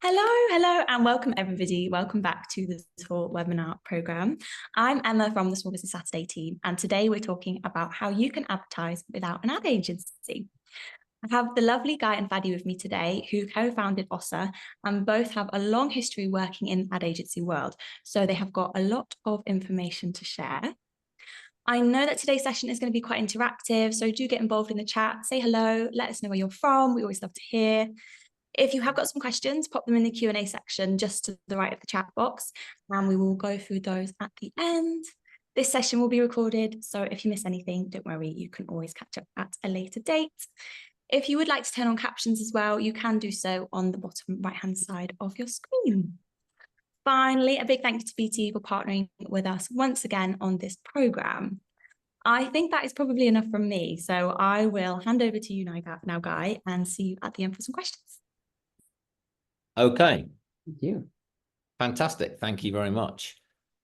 Hello, and welcome everybody. Welcome back to the Talk webinar program. I'm Emma from the Small Business Saturday team, and today we're talking about how you can advertise without an ad agency. I have the lovely Guy and Fadi with me today, who co-founded Ossa, and both have a long history working in the ad agency world, so they have got a lot of information to share. I know that today's session is going to be quite interactive, so do get involved in the chat, say hello, let us know where you're from. We always love to hear. If you have got some questions, pop them in the Q&A section just to the right of the chat box, and we will go through those at the end. This session will be recorded, so if you miss anything, don't worry, you can always catch up at a later date. If you would like to turn on captions as well, you can do so on the bottom right-hand side of your screen. Finally, a big thank you to BT for partnering with us once again on this programme. I think that is probably enough from me, so I will hand over to you now, Guy, and see you at the end for some questions. Okay. Thank you. Fantastic. Thank you very much.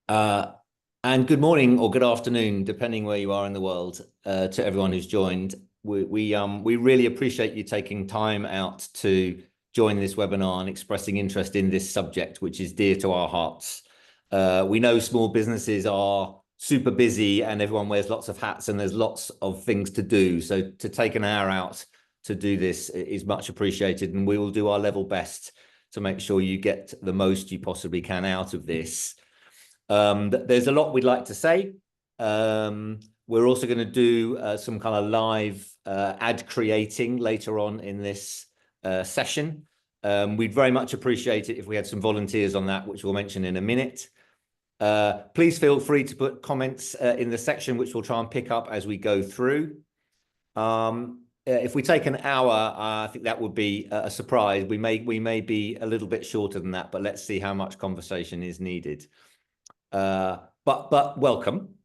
And good morning or good afternoon, depending where you are in the world, to everyone who's joined. We really appreciate you taking time out to join this webinar and expressing interest in this subject, which is dear to our hearts. We know small businesses are super busy and everyone wears lots of hats and there's lots of things to do. So to take an hour out to do this is much appreciated, and we will do our level best to make sure you get the most you possibly can out of this. There's a lot we'd like to say. We're also going to do some kind of live ad creating later on in this session. We'd very much appreciate it if we had some volunteers on that, which we'll mention in a minute. Please feel free to put comments in the section, which we'll try and pick up as we go through. If we take an hour, I think that would be a surprise. We may be a little bit shorter than that, but let's see how much conversation is needed. But welcome.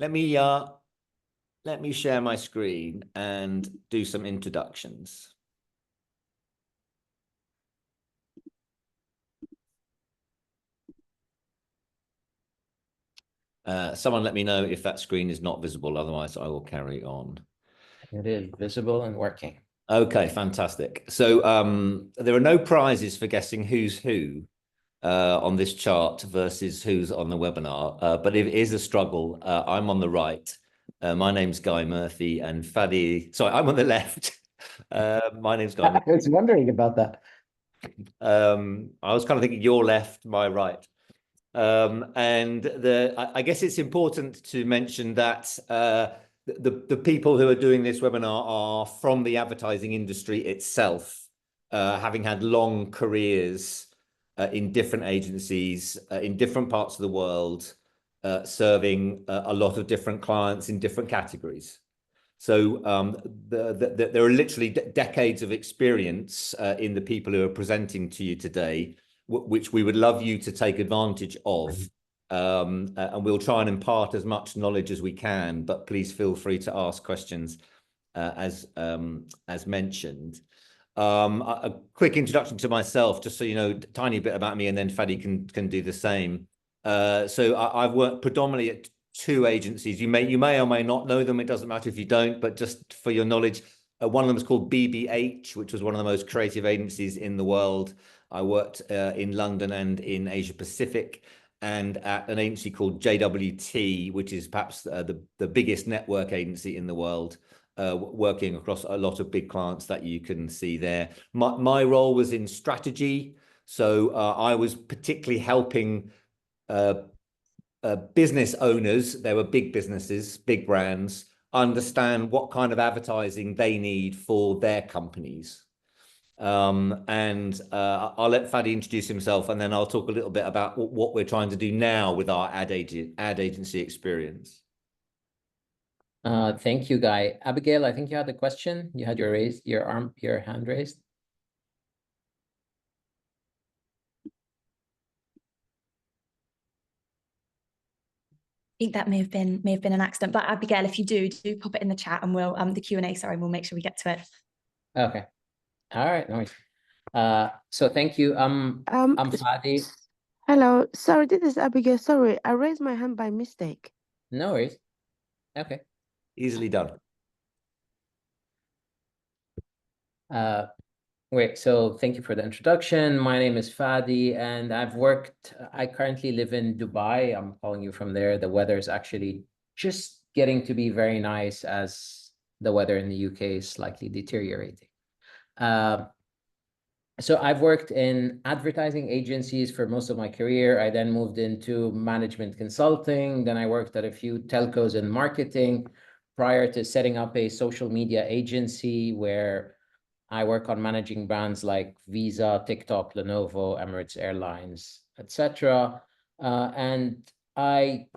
Let me share my screen and do some introductions. Someone let me know if that screen is not visible, otherwise I will carry on. It is visible and working. Okay, fantastic. So there are no prizes for guessing who's who on this chart versus who's on the webinar, but it is a struggle. I'm on the right. My name's Guy Murphy, and Fadi. Sorry, I'm on the left. My name's Guy Murphy. I was wondering about that. I was kind of thinking your left, my right. And I guess it's important to mention that the people who are doing this webinar are from the advertising industry itself, having had long careers in different agencies in different parts of the world, serving a lot of different clients in different categories. So there are literally decades of experience in the people who are presenting to you today, which we would love you to take advantage of. And we'll try and impart as much knowledge as we can, but please feel free to ask questions as mentioned. A quick introduction to myself, just so you know, a tiny bit about me, and then Fadi can do the same. So I've worked predominantly at two agencies. You may or may not know them. It doesn't matter if you don't, but just for your knowledge, one of them is called BBH, which was one of the most creative agencies in the world. I worked in London and in Asia Pacific, and at an agency called JWT, which is perhaps the biggest network agency in the world, working across a lot of big clients that you can see there. My role was in strategy, so I was particularly helping business owners. There were big businesses, big brands, understand what kind of advertising they need for their companies. And I'll let Fadi introduce himself, and then I'll talk a little bit about what we're trying to do now with our ad agency experience. Thank you, Guy. Abigail, I think you had a question. You had your hand raised. I think that may have been an accident, but Abigail, if you do pop it in the chat, and we'll the Q&A. Sorry, we'll make sure we get to it. Okay. All right. Nice. So thank you. I'm Fadi. Hello. Sorry, this is Abigail. Sorry, I raised my hand by mistake. No worries. Okay. Easily done. Great. So thank you for the introduction. My name is Fadi, and I currently live in Dubai. I'm calling you from there. The weather is actually just getting to be very nice as the weather in the UK is slightly deteriorating. So I've worked in advertising agencies for most of my career. I then moved into management consulting. Then I worked at a few telcos in marketing prior to setting up a social media agency where I work on managing brands like Visa, TikTok, Lenovo, Emirates Airlines, etc. And I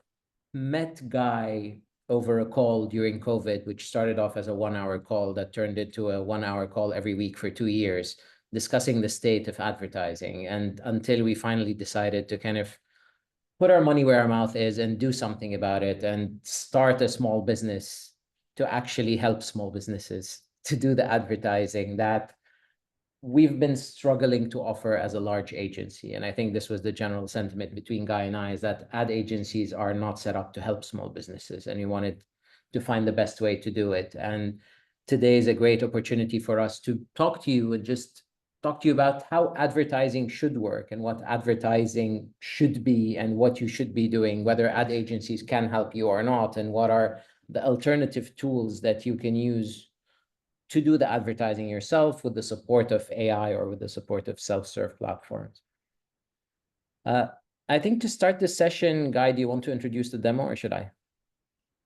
met Guy over a call during COVID, which started off as a 1-hour call that turned into a 1-hour call every week for 2 years, discussing the state of advertising. And until we finally decided to kind of put our money where our mouth is and do something about it and start a small business to actually help small businesses to do the advertising that we've been struggling to offer as a large agency. And I think this was the general sentiment between Guy and I, is that ad agencies are not set up to help small businesses, and we wanted to find the best way to do it. And today is a great opportunity for us to talk to you and just talk to you about how advertising should work and what advertising should be and what you should be doing, whether ad agencies can help you or not, and what are the alternative tools that you can use to do the advertising yourself with the support of AI or with the support of self-serve platforms. I think to start this session, Guy, do you want to introduce the demo or should I?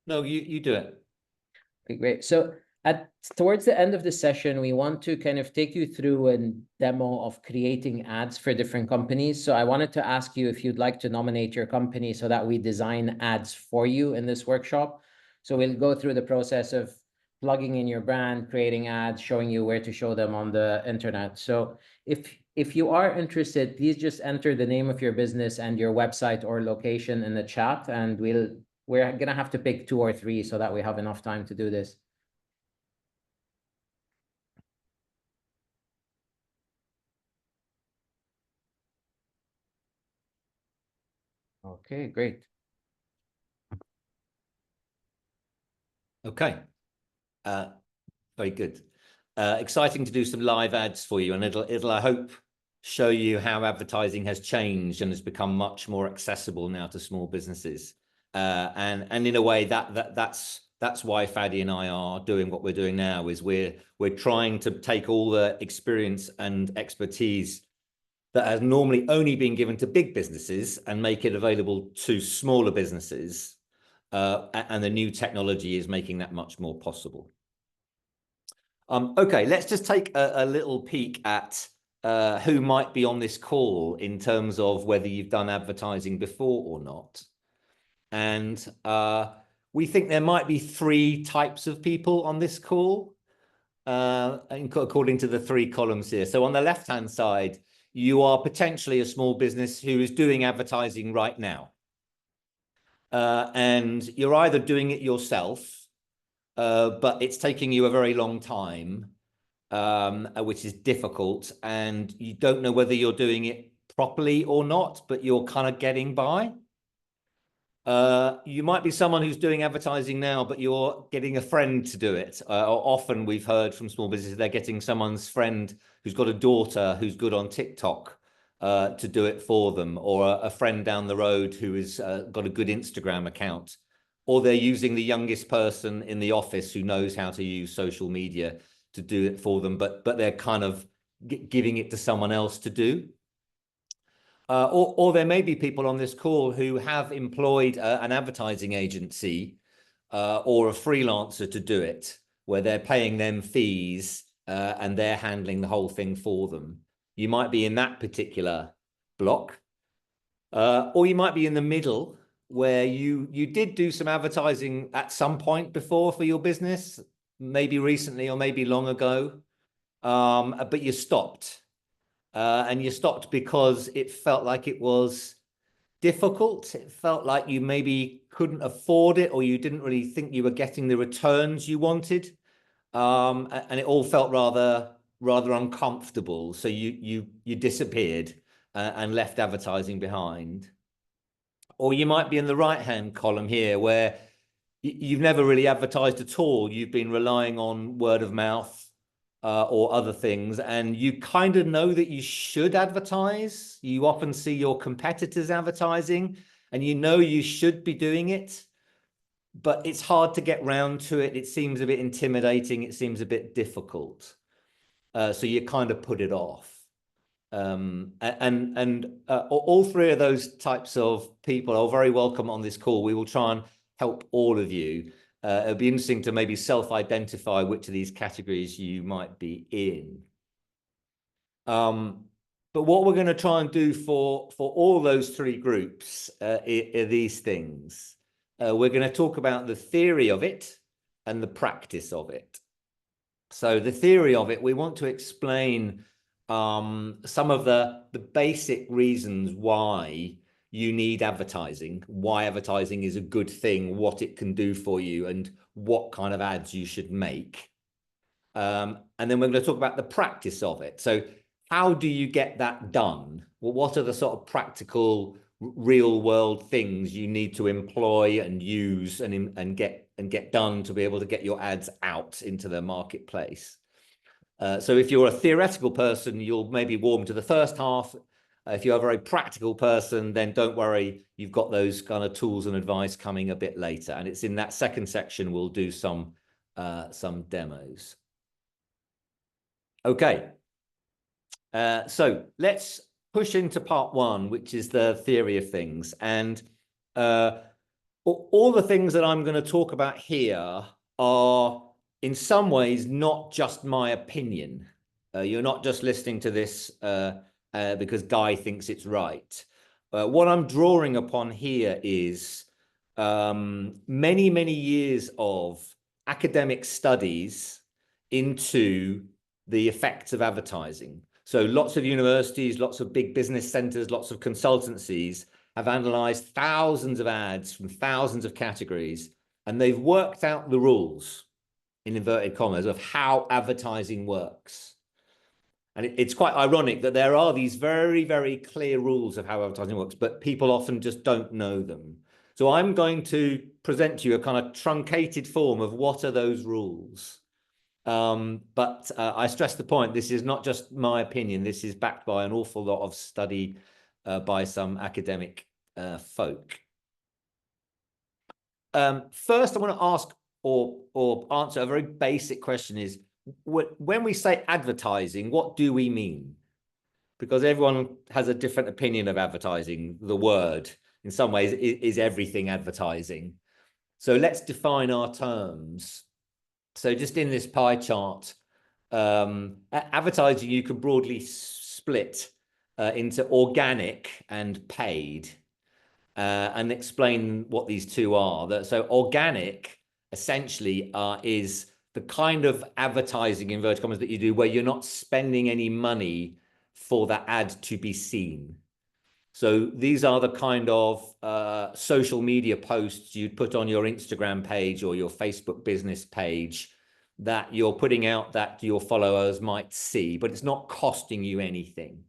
No, you do it. Okay, great. So towards the end of the session, we want to kind of take you through a demo of creating ads for different companies. So I wanted to ask you if you'd like to nominate your company so that we design ads for you in this workshop. So we'll go through the process of plugging in your brand, creating ads, showing you where to show them on the internet. So if you are interested, please just enter the name of your business and your website or location in the chat, and we're gonna have to pick 2 or 3 so that we have enough time to do this. Okay, great. Okay. Very good. Exciting to do some live ads for you, and it'll I hope show you how advertising has changed and has become much more accessible now to small businesses. And in a way that's why Fadi and I are doing what we're doing now, is we're trying to take all the experience and expertise that has normally only been given to big businesses and make it available to smaller businesses. And the new technology is making that much more possible. Okay, let's just take a little peek at who might be on this call in terms of whether you've done advertising before or not. And we think there might be 3 types of people on this call, according to the 3 columns here. So on the left-hand side, you are potentially a small business who is doing advertising right now. And you're either doing it yourself, but it's taking you a very long time, which is difficult, and you don't know whether you're doing it properly or not, but you're kind of getting by. You might be someone who's doing advertising now, but you're getting a friend to do it. Often we've heard from small businesses, they're getting someone's friend who's got a daughter who's good on TikTok to do it for them, or a friend down the road who has got a good Instagram account, or they're using the youngest person in the office who knows how to use social media to do it for them, but they're kind of giving it to someone else to do. Or there may be people on this call who have employed an advertising agency or a freelancer to do it, where they're paying them fees and they're handling the whole thing for them. You might be in that particular block, or you might be in the middle, where you did do some advertising at some point before for your business, maybe recently or maybe long ago, but you stopped. And you stopped because it felt like it was difficult. It felt like you maybe couldn't afford it, or you didn't really think you were getting the returns you wanted. And it all felt rather uncomfortable. So you disappeared and left advertising behind. Or you might be in the right-hand column here, where you've never really advertised at all. You've been relying on word of mouth, or other things, and you kind of know that you should advertise. You often see your competitors advertising, and you know you should be doing it, but it's hard to get round to it. It seems a bit intimidating. It seems a bit difficult. So you kind of put it off. All three of those types of people are very welcome on this call. We will try and help all of you. It'll be interesting to maybe self-identify which of these categories you might be in. But what we're going to try and do for all those three groups are these things. We're going to talk about the theory of it and the practice of it. So the theory of it, we want to explain some of the basic reasons why you need advertising, why advertising is a good thing, what it can do for you, and what kind of ads you should make. And then we're going to talk about the practice of it. So how do you get that done? Well, what are the sort of practical, real world things you need to employ and use and get done to be able to get your ads out into the marketplace? So if you're a theoretical person, you'll maybe warm to the first half. If you're a very practical person, then don't worry, you've got those kind of tools and advice coming a bit later. And it's in that second section we'll do some demos. Okay. So let's push into part one, which is the theory of things. And all the things that I'm going to talk about here are in some ways not just my opinion. You're not just listening to this because Guy thinks it's right. What I'm drawing upon here is many, many years of academic studies into the effects of advertising. So lots of universities, lots of big business centers, lots of consultancies have analyzed thousands of ads from thousands of categories, and they've worked out the rules, in inverted commas, of how advertising works. And it's quite ironic that there are these very, very clear rules of how advertising works, but people often just don't know them. So I'm going to present to you a kind of truncated form of what are those rules. But I stress the point, this is not just my opinion. This is backed by an awful lot of study by some academic folk. First, I want to ask or answer a very basic question is, when we say advertising, what do we mean? Because everyone has a different opinion of advertising. The word, in some ways, is everything advertising. So let's define our terms. So just in this pie chart, advertising, you can broadly split into organic and paid, and explain what these two are. So organic essentially is the kind of advertising, in inverted commas, that you do where you're not spending any money for that ad to be seen. So these are the kind of social media posts you'd put on your Instagram page or your Facebook business page that you're putting out that your followers might see, but it's not costing you anything.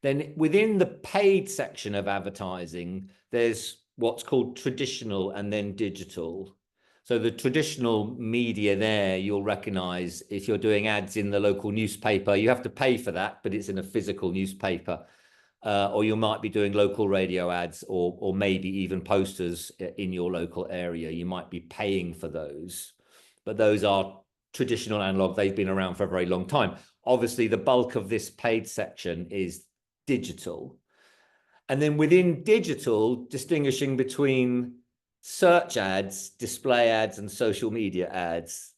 Then within the paid section of advertising, there's what's called traditional and then digital. So the traditional media there, you'll recognize if you're doing ads in the local newspaper, you have to pay for that, but it's in a physical newspaper. Or you might be doing local radio ads or maybe even posters in your local area. You might be paying for those, but those are traditional analog. They've been around for a very long time. Obviously, the bulk of this paid section is digital. And then within digital, distinguishing between search ads, display ads, and social media ads.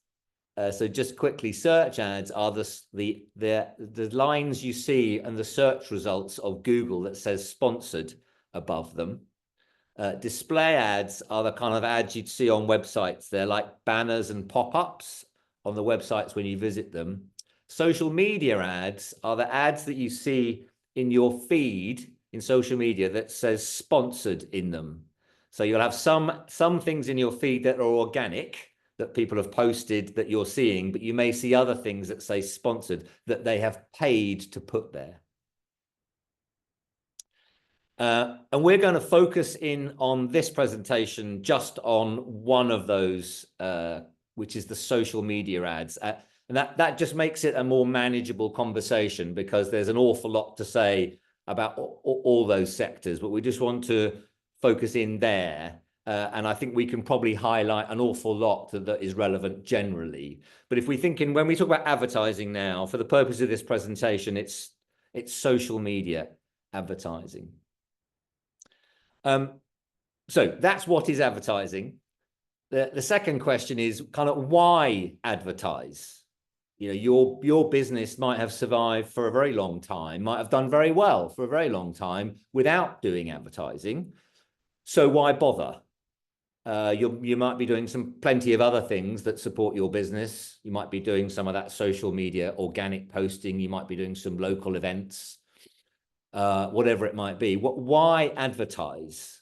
So just quickly, search ads are the lines you see and the search results of Google that says sponsored above them. Display ads are the kind of ads you'd see on websites. They're like banners and pop-ups on the websites when you visit them. Social media ads are the ads that you see in your feed in social media that says sponsored in them. So you'll have some things in your feed that are organic, that people have posted that you're seeing, but you may see other things that say sponsored that they have paid to put there. And we're going to focus in on this presentation just on one of those, which is the social media ads. And that just makes it a more manageable conversation, because there's an awful lot to say about all those sectors, but we just want to focus in there. And I think we can probably highlight an awful lot that is relevant generally. But if we think when we talk about advertising now, for the purpose of this presentation, it's social media advertising. So that's what is advertising. The second question is kind of why advertise? You know, your business might have survived for a very long time, might have done very well for a very long time without doing advertising. So why bother? You might be doing plenty of other things that support your business. You might be doing some of that social media, organic posting. You might be doing some local events, whatever it might be. Why advertise?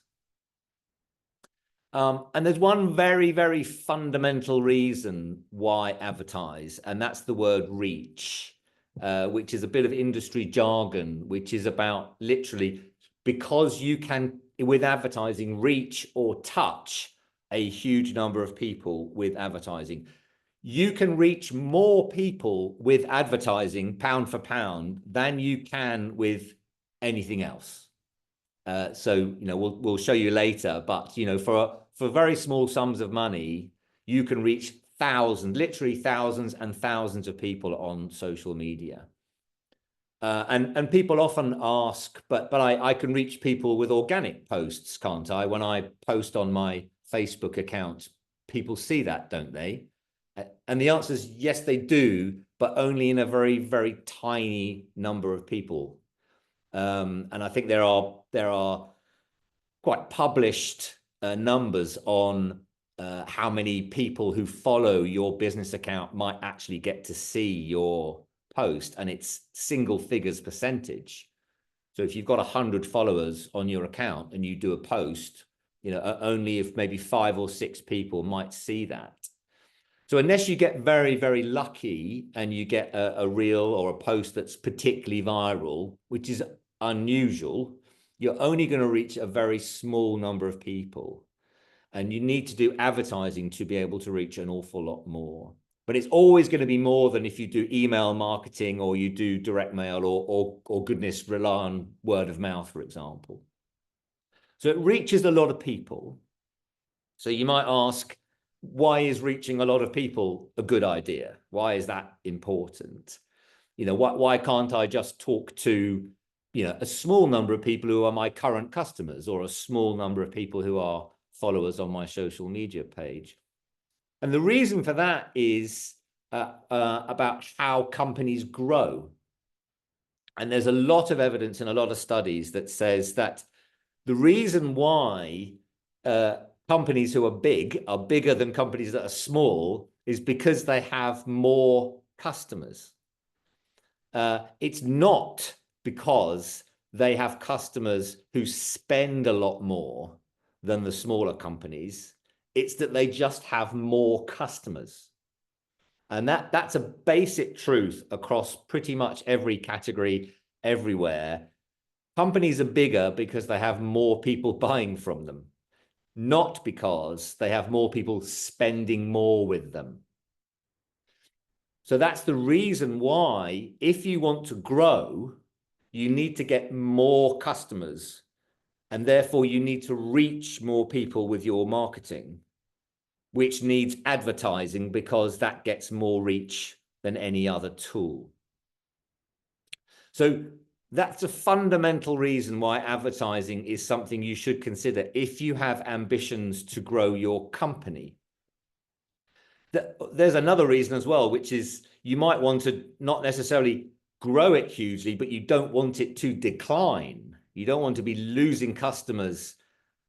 And there's one very, very fundamental reason why advertise, and that's the word reach, which is a bit of industry jargon, which is about literally because you can, with advertising, reach or touch a huge number of people with advertising. You can reach more people with advertising pound for pound than you can with anything else. So, you know, we'll show you later, but, you know, for very small sums of money, you can reach literally thousands and thousands of people on social media. And people often ask, but I can reach people with organic posts, can't I? When I post on my Facebook account, people see that, don't they? And the answer is yes, they do, but only in a very, very tiny number of people. And I think there are quite published numbers on how many people who follow your business account might actually get to see your post, and it's single figures percentage. So if you've got 100 followers on your account and you do a post, you know, only if maybe 5 or 6 people might see that. So unless you get very, very lucky and you get a reel or a post that's particularly viral, which is unusual, you're only going to reach a very small number of people. And you need to do advertising to be able to reach an awful lot more. But it's always going to be more than if you do email marketing or you do direct mail or goodness, rely on word of mouth, for example. So it reaches a lot of people. So you might ask, why is reaching a lot of people a good idea? Why is that important? You know, why can't I just talk to, you know, a small number of people who are my current customers, or a small number of people who are followers on my social media page? And the reason for that is about how companies grow. And there's a lot of evidence and a lot of studies that says that the reason why companies who are bigger than companies that are small is because they have more customers. It's not because they have customers who spend a lot more than the smaller companies. It's that they just have more customers. And that's a basic truth across pretty much every category, everywhere. Companies are bigger because they have more people buying from them, not because they have more people spending more with them. So that's the reason why, if you want to grow, you need to get more customers, and therefore you need to reach more people with your marketing, which needs advertising because that gets more reach than any other tool. So that's a fundamental reason why advertising is something you should consider if you have ambitions to grow your company. There's another reason as well, which is you might want to not necessarily grow it hugely, but you don't want it to decline. You don't want to be losing customers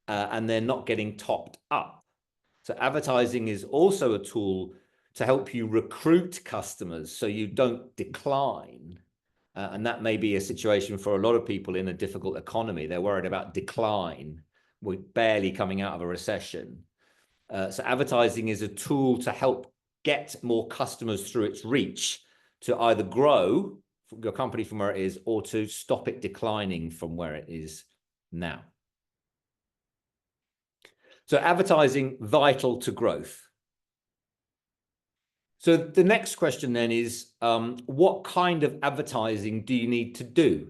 and they're not getting topped up. So advertising is also a tool to help you recruit customers so you don't decline. And that may be a situation for a lot of people in a difficult economy. They're worried about decline. We're barely coming out of a recession. So advertising is a tool to help get more customers through its reach, to either grow your company from where it is or to stop it declining from where it is now. So advertising, vital to growth. So the next question then is, what kind of advertising do you need to do?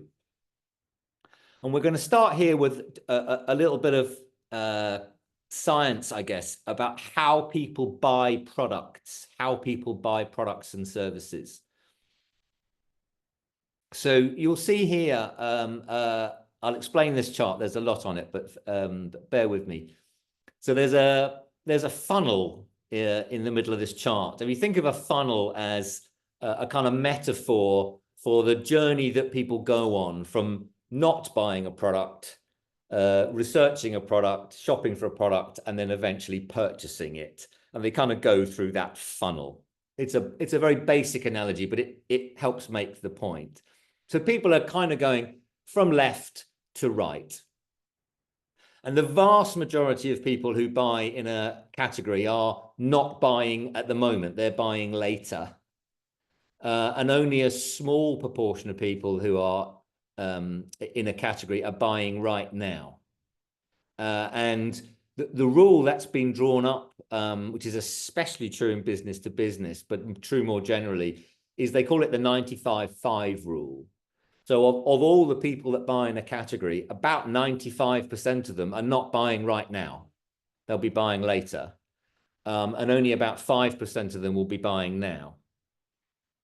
And we're going to start here with a little bit of science, I guess, about how people buy products, and services. So you'll see here, I'll explain this chart. There's a lot on it, but bear with me. So there's a funnel in the middle of this chart. If you think of a funnel as a kind of metaphor for the journey that people go on from not buying a product, researching a product, shopping for a product, and then eventually purchasing it. And they kind of go through that funnel. It's a very basic analogy, but it helps make the point. So people are kind of going from left to right. And the vast majority of people who buy in a category are not buying at the moment, they're buying later. And only a small proportion of people who are in a category are buying right now. And the rule that's been drawn up, which is especially true in business to business, but true more generally, is they call it the 95-5 rule. So of all the people that buy in a category, about 95% of them are not buying right now. They'll be buying later. And only about 5% of them will be buying now.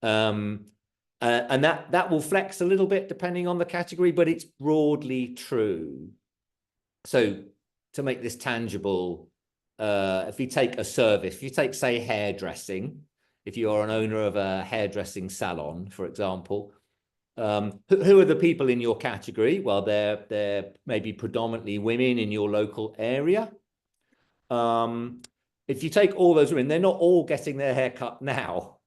And that will flex a little bit depending on the category, but it's broadly true. So to make this tangible, if you take a service, if you take, say, hairdressing, if you are an owner of a hairdressing salon, for example, who are the people in your category? Well, they're maybe predominantly women in your local area. If you take all those women, they're not all getting their hair cut now.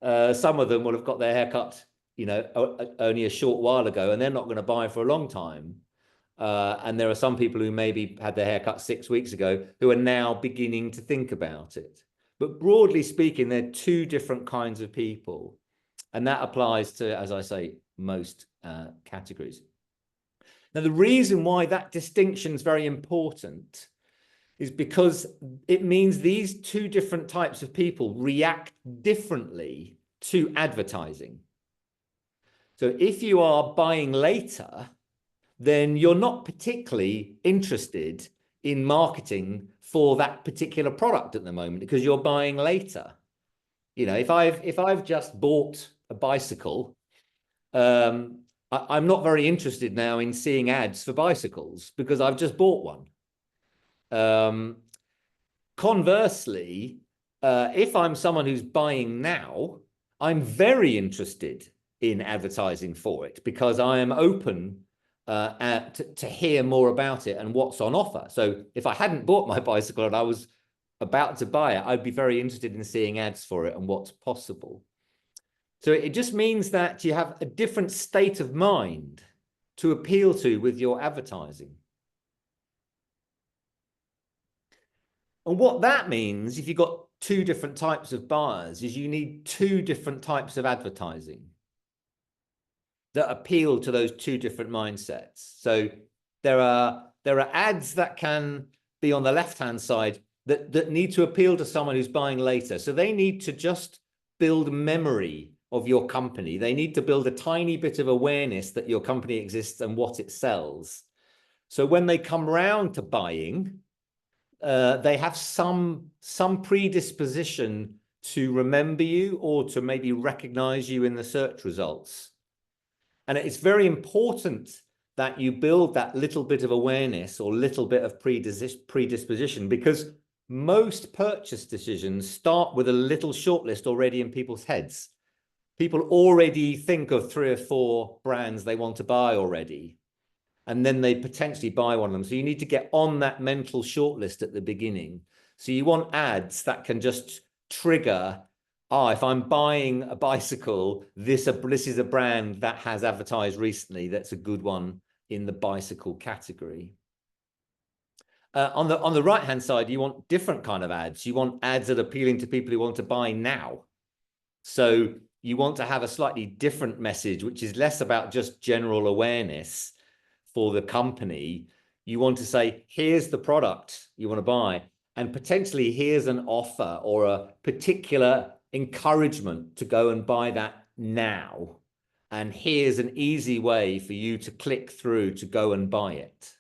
Some of them will have got their hair cut, only a short while ago, and they're not going to buy for a long time. And there are some people who maybe had their hair cut 6 weeks ago who are now beginning to think about it. But broadly speaking, they're two different kinds of people. And that applies to, as I say, most categories. Now, the reason why that distinction is very important is because it means these two different types of people react differently to advertising. So if you are buying later, then you're not particularly interested in marketing for that particular product at the moment because you're buying later. If I've just bought a bicycle, I'm not very interested now in seeing ads for bicycles because I've just bought one. Conversely, if I'm someone who's buying now, I'm very interested in advertising for it because I am open to hear more about it and what's on offer. So if I hadn't bought my bicycle and I was about to buy it, I'd be very interested in seeing ads for it and what's possible. So it just means that you have a different state of mind to appeal to with your advertising. And what that means, if you've got two different types of buyers, is you need two different types of advertising that appeal to those two different mindsets. So there are ads that can be on the left-hand side that need to appeal to someone who's buying later. So they need to just build memory of your company. They need to build a tiny bit of awareness that your company exists and what it sells. So when they come round to buying, they have some predisposition to remember you or to maybe recognize you in the search results. And it's very important that you build that little bit of awareness or little bit of predisposition, because most purchase decisions start with a little shortlist already in people's heads. People already think of 3 or 4 brands they want to buy already, and then they potentially buy one of them. So you need to get on that mental shortlist at the beginning. So you want ads that can just trigger, if I'm buying a bicycle, this is a brand that has advertised recently that's a good one in the bicycle category. On the right-hand side, you want different kind of ads. You want ads that are appealing to people who want to buy now. So you want to have a slightly different message, which is less about just general awareness for the company. You want to say, here's the product you want to buy, and potentially here's an offer or a particular encouragement to go and buy that now. And here's an easy way for you to click through to go and buy it.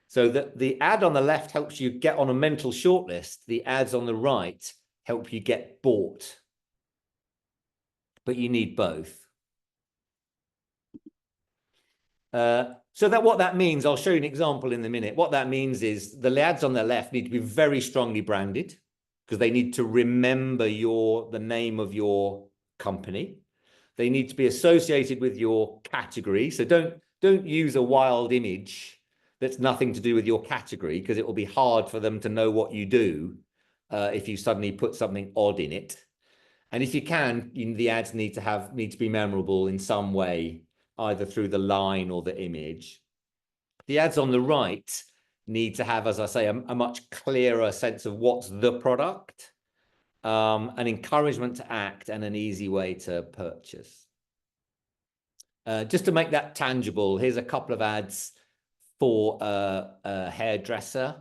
So the ad on the left helps you get on a mental shortlist. The ads on the right help you get bought. But you need both. So what that means, I'll show you an example in a minute. What that means is the ads on the left need to be very strongly branded because they need to remember the name of your company. They need to be associated with your category. So don't use a wild image that's nothing to do with your category, because it will be hard for them to know what you do if you suddenly put something odd in it. And if you can, the ads need to be memorable in some way, either through the line or the image. The ads on the right need to have, as I say, a much clearer sense of what's the product, an encouragement to act, and an easy way to purchase. Just to make that tangible, here's a couple of ads for a hairdresser.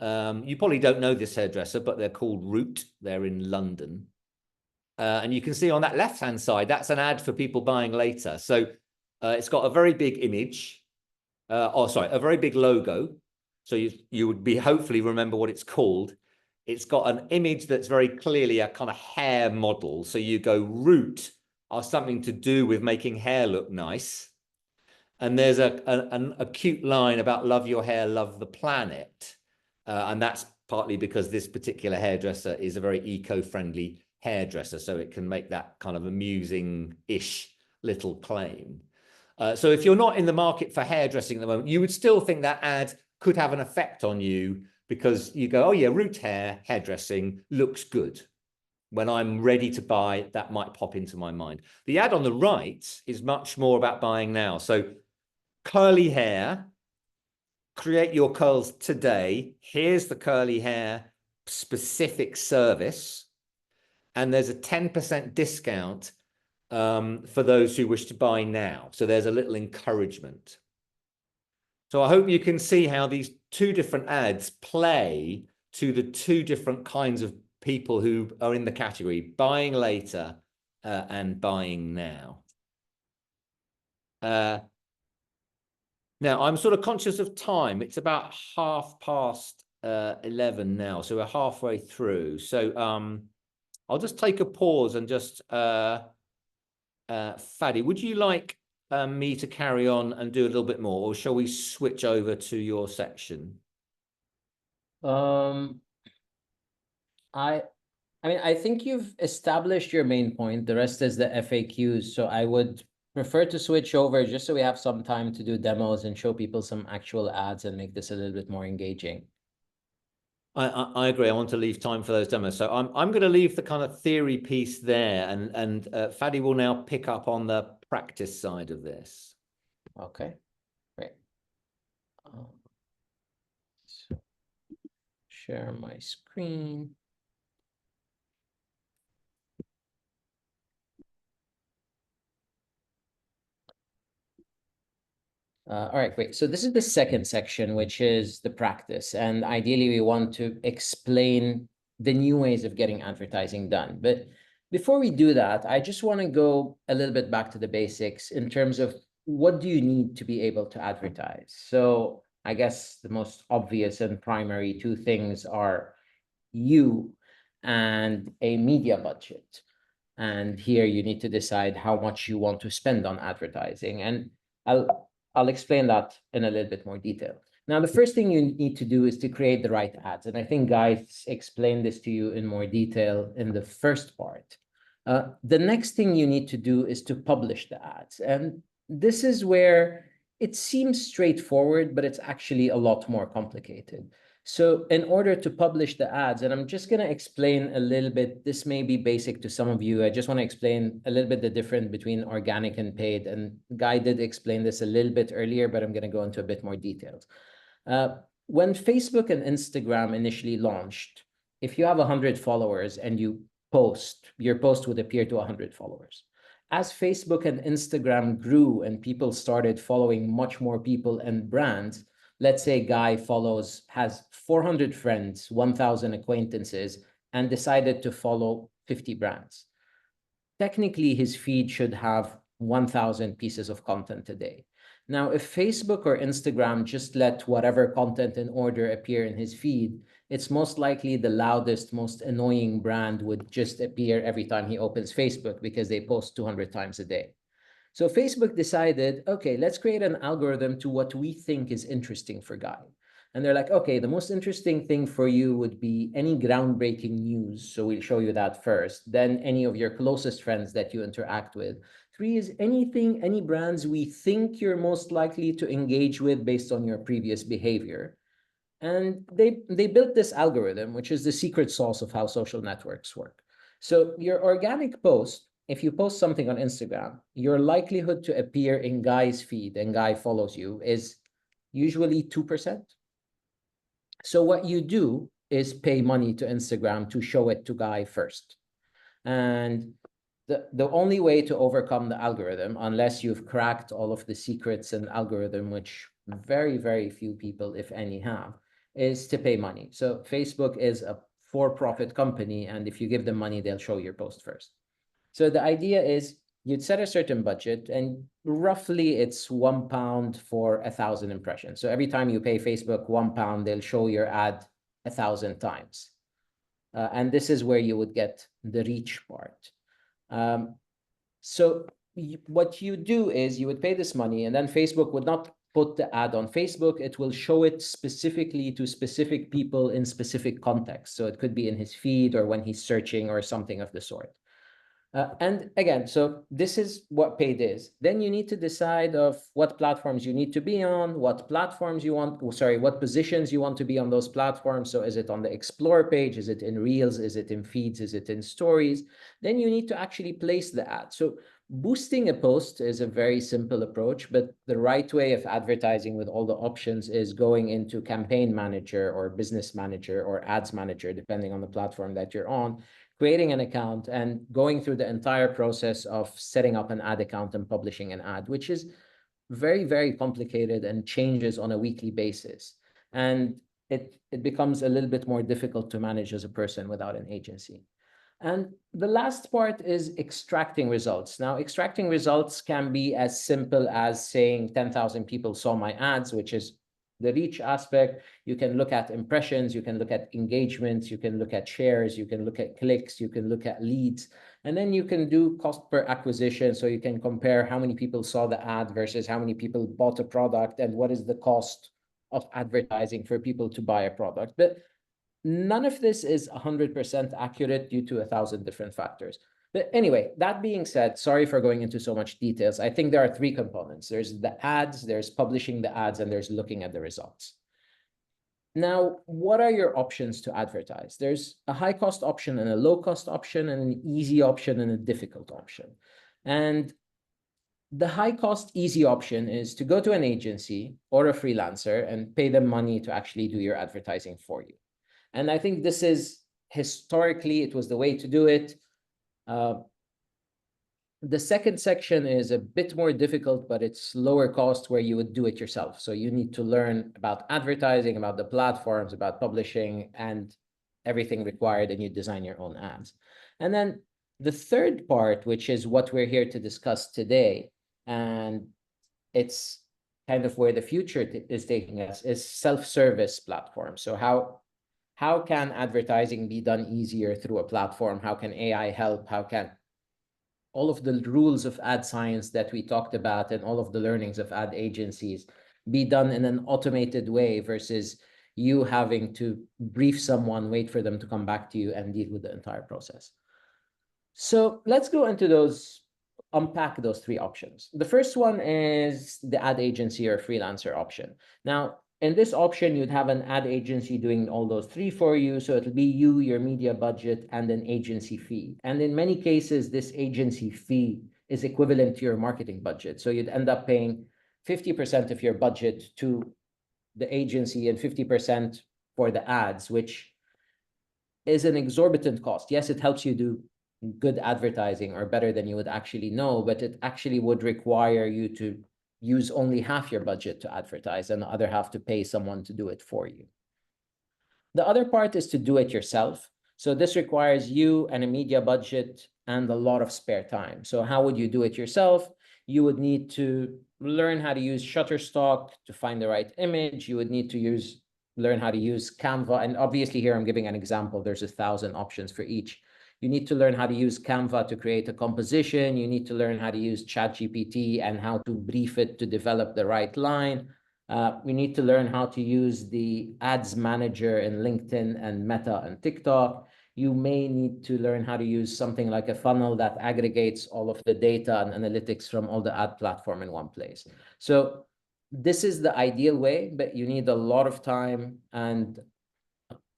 You probably don't know this hairdresser, but they're called Root. They're in London. And you can see on that left-hand side, that's an ad for people buying later. So it's got a very big image, a very big logo. So you would hopefully remember what it's called. It's got an image that's very clearly a kind of hair model. So you go, Root are something to do with making hair look nice. And there's a cute line about love your hair, love the planet. And that's partly because this particular hairdresser is a very eco-friendly hairdresser, so it can make that kind of amusing-ish little claim. So if you're not in the market for hairdressing at the moment, you would still think that ad could have an effect on you, because you go, oh yeah, Root hairdressing looks good. When I'm ready to buy, that might pop into my mind. The ad on the right is much more about buying now. So curly hair, create your curls today. Here's the curly hair specific service. And there's a 10% discount for those who wish to buy now. So there's a little encouragement. So I hope you can see how these two different ads play to the two different kinds of people who are in the category, buying later and buying now. Now, I'm sort of conscious of time. It's about 11:30 now, so we're halfway through. So I'll just take a pause and just, Fadi, would you like me to carry on and do a little bit more, or shall we switch over to your section? I think you've established your main point. The rest is the FAQs. So I would prefer to switch over just so we have some time to do demos and show people some actual ads and make this a little bit more engaging. I agree. I want to leave time for those demos. So I'm going to leave the kind of theory piece there, and Fadi will now pick up on the practice side of this. Okay, great. So share my screen. All right, great. So this is the second section, which is the practice. And ideally, we want to explain the new ways of getting advertising done. But before we do that, I just want to go a little bit back to the basics in terms of what do you need to be able to advertise? So I guess the most obvious and primary two things are you and a media budget. And here you need to decide how much you want to spend on advertising. And I'll explain that in a little bit more detail. Now, the first thing you need to do is to create the right ads. And I think Guy explained this to you in more detail in the first part. The next thing you need to do is to publish the ads. And this is where it seems straightforward, but it's actually a lot more complicated. So in order to publish the ads, and I'm just going to explain a little bit, this may be basic to some of you. I just want to explain a little bit the difference between organic and paid. And Guy did explain this a little bit earlier, but I'm going to go into a bit more details. When Facebook and Instagram initially launched, if you have 100 followers and you post, your post would appear to 100 followers. As Facebook and Instagram grew and people started following much more people and brands, let's say Guy has 400 friends, 1,000 acquaintances, and decided to follow 50 brands. Technically, his feed should have 1,000 pieces of content a day. Now, if Facebook or Instagram just let whatever content in order appear in his feed, it's most likely the loudest, most annoying brand would just appear every time he opens Facebook because they post 200 times a day. So Facebook decided, okay, let's create an algorithm to what we think is interesting for Guy. And they're like, okay, the most interesting thing for you would be any groundbreaking news. So we'll show you that first. Then any of your closest friends that you interact with. 3 is anything, any brands we think you're most likely to engage with based on your previous behavior. And they built this algorithm, which is the secret sauce of how social networks work. So your organic post, if you post something on Instagram, your likelihood to appear in Guy's feed and Guy follows you is usually 2%. So what you do is pay money to Instagram to show it to Guy first. And the only way to overcome the algorithm, unless you've cracked all of the secrets and algorithm, which very, very few people, if any, have, is to pay money. So Facebook is a for-profit company, and if you give them money, they'll show your post first. So the idea is you'd set a certain budget, and roughly it's £1 for 1,000 impressions. So every time you pay Facebook £1, they'll show your ad 1,000 times. And this is where you would get the reach part. So what you do is you would pay this money, and then Facebook would not put the ad on Facebook. It will show it specifically to specific people in specific contexts. So it could be in his feed or when he's searching or something of the sort. And again, so this is what paid is. Then you need to decide of what platforms you need to be on, what platforms you want, what positions you want to be on those platforms. So is it on the Explore page? Is it in Reels? Is it in Feeds? Is it in Stories? Then you need to actually place the ad. So boosting a post is a very simple approach, but the right way of advertising with all the options is going into Campaign Manager or Business Manager or Ads Manager, depending on the platform that you're on, creating an account and going through the entire process of setting up an ad account and publishing an ad, which is very, very complicated and changes on a weekly basis. And it becomes a little bit more difficult to manage as a person without an agency. And the last part is extracting results. Now, extracting results can be as simple as saying 10,000 people saw my ads, which is the reach aspect. You can look at impressions, you can look at engagements, you can look at shares, you can look at clicks, you can look at leads, and then you can do cost per acquisition. So you can compare how many people saw the ad versus how many people bought a product and what is the cost of advertising for people to buy a product. But none of this is 100% accurate due to 1,000 different factors. But anyway, that being said, sorry for going into so much details. I think there are 3 components. There's the ads, there's publishing the ads, and there's looking at the results. Now, what are your options to advertise? There's a high-cost option and a low-cost option and an easy option and a difficult option. And the high-cost easy option is to go to an agency or a freelancer and pay them money to actually do your advertising for you. And I think this is historically, it was the way to do it. The second section is a bit more difficult, but it's lower cost where you would do it yourself. So you need to learn about advertising, about the platforms, about publishing, and everything required, and you design your own ads. And then the third part, which is what we're here to discuss today, and it's kind of where the future is taking us, is self-service platforms. So how can advertising be done easier through a platform? How can AI help? How can all of the rules of ad science that we talked about and all of the learnings of ad agencies be done in an automated way versus you having to brief someone, wait for them to come back to you and deal with the entire process? So let's go into those, unpack those 3 options. The first one is the ad agency or freelancer option. Now, in this option, you'd have an ad agency doing all those 3 for you. So it'll be you, your media budget, and an agency fee. And in many cases, this agency fee is equivalent to your marketing budget. So you'd end up paying 50% of your budget to the agency and 50% for the ads, which is an exorbitant cost. Yes, it helps you do good advertising or better than you would actually know, but it actually would require you to use only half your budget to advertise and the other half to pay someone to do it for you. The other part is to do it yourself. So this requires you and a media budget and a lot of spare time. So how would you do it yourself? You would need to learn how to use Shutterstock to find the right image. You would need to learn how to use Canva. And obviously here I'm giving an example. There's 1,000 options for each. You need to learn how to use Canva to create a composition. You need to learn how to use ChatGPT and how to brief it to develop the right line. We need to learn how to use the ads manager in LinkedIn and Meta and TikTok. You may need to learn how to use something like a funnel that aggregates all of the data and analytics from all the ad platform in one place. So this is the ideal way, but you need a lot of time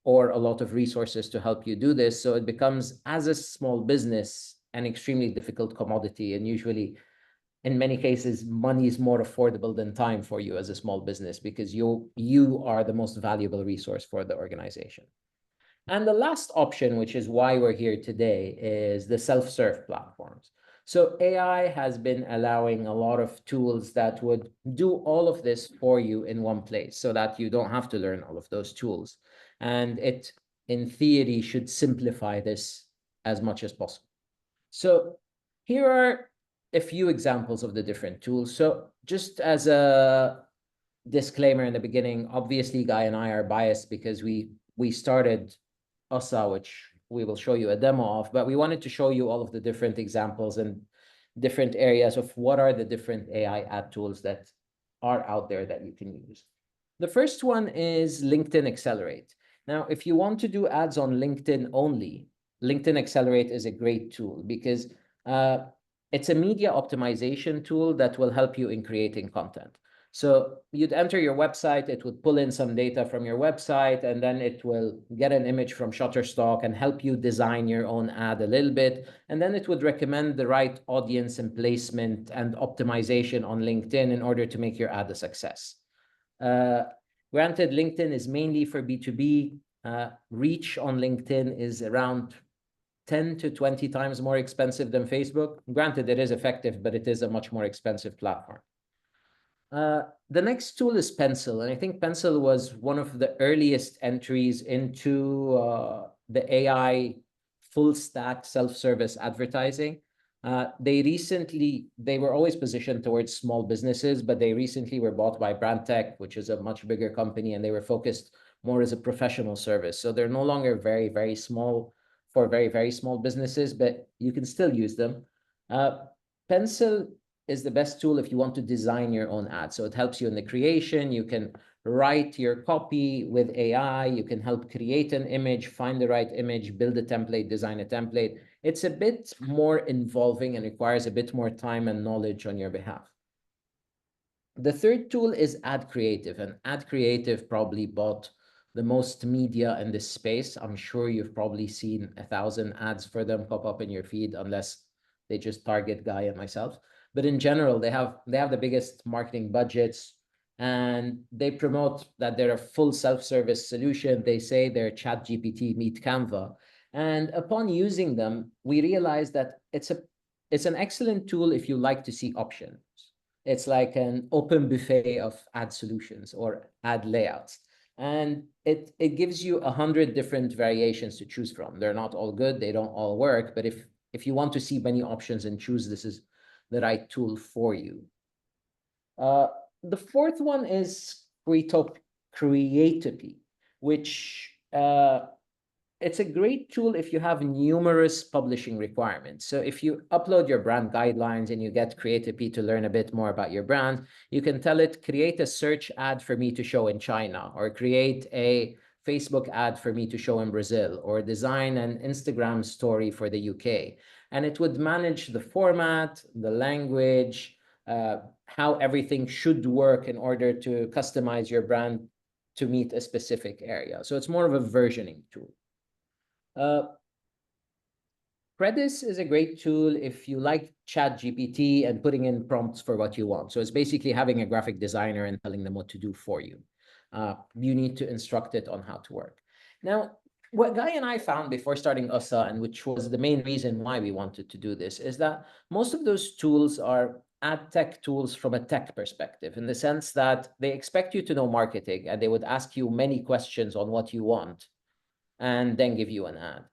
or a lot of resources to help you do this. So it becomes, as a small business, an extremely difficult commodity. And usually, in many cases, money is more affordable than time for you as a small business, because you are the most valuable resource for the organization. And the last option, which is why we're here today, is the self-serve platforms. So AI has been allowing a lot of tools that would do all of this for you in one place, so that you don't have to learn all of those tools. And it, in theory, should simplify this as much as possible. So here are a few examples of the different tools. So just as a disclaimer in the beginning, obviously Guy and I are biased because we started Ossa, which we will show you a demo of, but we wanted to show you all of the different examples and different areas of what are the different AI ad tools that are out there that you can use. The first one is LinkedIn Accelerate. Now, if you want to do ads on LinkedIn only, LinkedIn Accelerate is a great tool because it's a media optimization tool that will help you in creating content. So you'd enter your website, it would pull in some data from your website, and then it will get an image from Shutterstock and help you design your own ad a little bit. And then it would recommend the right audience and placement and optimization on LinkedIn in order to make your ad a success. Granted, LinkedIn is mainly for B2B. Reach on LinkedIn is around 10 to 20 times more expensive than Facebook. Granted, it is effective, but it is a much more expensive platform. The next tool is Pencil, and I think Pencil was one of the earliest entries into the AI full stack self-service advertising. They were always positioned towards small businesses, but they recently were bought by Brandtech, which is a much bigger company, and they were focused more as a professional service. So they're no longer very, very small for very, very small businesses, but you can still use them. Pencil is the best tool if you want to design your own ad. So it helps you in the creation. You can write your copy with AI. You can help create an image, find the right image, build a template, design a template. It's a bit more involving and requires a bit more time and knowledge on your behalf. The third tool is Ad Creative, and Ad Creative probably bought the most media in this space. I'm sure you've probably seen 1,000 ads for them pop up in your feed, unless they just target Guy and myself. But in general, they have the biggest marketing budgets, and they promote that they're a full self-service solution. They say they're ChatGPT meet Canva. And upon using them, we realized that it's an excellent tool if you like to see options. It's like an open buffet of ad solutions or ad layouts. And it gives you 100 different variations to choose from. They're not all good, they don't all work, but if you want to see many options and choose, this is the right tool for you. The fourth one is Creatopy, which it's a great tool if you have numerous publishing requirements. So if you upload your brand guidelines and you get Creatopy to learn a bit more about your brand, you can tell it, create a search ad for me to show in China, or create a Facebook ad for me to show in Brazil, or design an Instagram story for the UK. And it would manage the format, the language, how everything should work in order to customize your brand to meet a specific area. So it's more of a versioning tool. Redis is a great tool if you like ChatGPT and putting in prompts for what you want. So it's basically having a graphic designer and telling them what to do for you. You need to instruct it on how to work. Now, what Guy and I found before starting Ossa, and which was the main reason why we wanted to do this, is that most of those tools are ad tech tools from a tech perspective, in the sense that they expect you to know marketing, and they would ask you many questions on what you want and then give you an ad.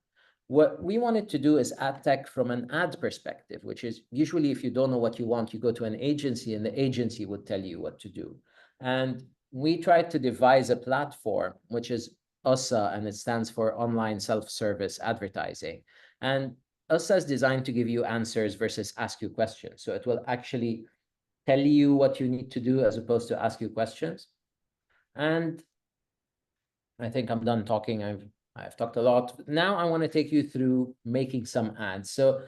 What we wanted to do is ad tech from an ad perspective, which is usually if you don't know what you want, you go to an agency and the agency would tell you what to do. And we tried to devise a platform, which is USSA, and it stands for Online Self-Service Advertising. And USSA is designed to give you answers versus ask you questions. So it will actually tell you what you need to do as opposed to ask you questions. And I think I'm done talking. I've talked a lot. Now I want to take you through making some ads. So